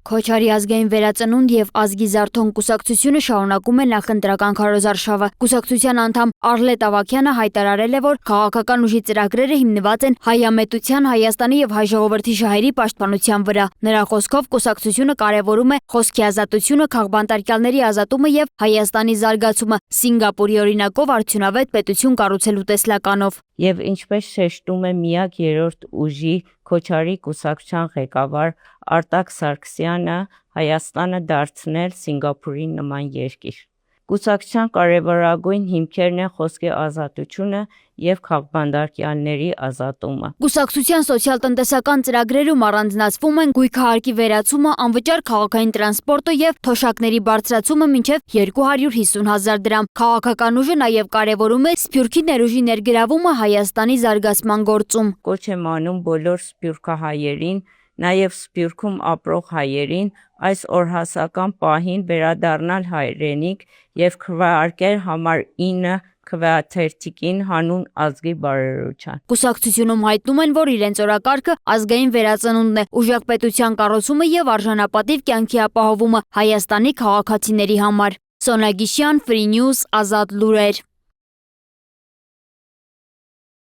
Քոչարի ազգային վերածնունդ եւ ազգի զարթոն կուսակցությունը շարունակում է նախընտրական քարոզարշավը։ Կուսակցության անդամ Արլետ Ավագյանը հայտարարել է, որ քաղաքական ուժի ծրագրերը հիմնված են հայամետության, Հայաստանի եւ հայ ժողովրդի շահերի պաշտպանության վրա։ Նրա խոսքով կուսակցությունը կարևորում է խոսքի ազատությունը, քաղբանտարկյալների ազատումը եւ Հայաստանի զարգացումը Սինգապուրի օրինակով արդյունավետ պետություն կառուցելու տեսլականով։ Եվ ինչպես շեշտում է միակ երրորդ ուժի Քոչարի կուսակցության ղեկավար Արտակ Սարգսյանը, Հայաստանը դարձնել Սինգապուրի նման երկիր։ Կուսակցության կարևորագույն հիմքերն են խոսքի ազատությունը եւ քաղբանտարկյալների ազատումը։ Կուսակցության սոցիալ-տնտեսական ծրագրերում առանձնացվում են գույքահարկի վերացումը, անվճար քաղաքային տրանսպորտը եւ թոշակների բարձրացումը մինչեւ 250,000 դրամ։ Քաղաքական ուժը նաեւ կարևորում է Սփյուռքի ներուժի ներգրավումը Հայաստանի զարգացման գործում։ Կոչ եմ անում բոլոր սփյուռքահայերին, նաև Սփյուռքում ապրող հայերին այս օրհասական պահին վերադառնալ հայրենիք եւ քվեարկել համար 9 քվեաթերթիկին հանուն ազգի բարօրության։ Կուսակցությունում հայտնում են, որ իրենց օրակարգը ազգային վերածնունդն է, ուժեղ պետության կառուցումը եւ արժանապատիվ կյանքի ապահովումը Հայաստանի քաղաքացիների համար։ Սոնա Գիշյան, Free News, Ազատ լուրեր։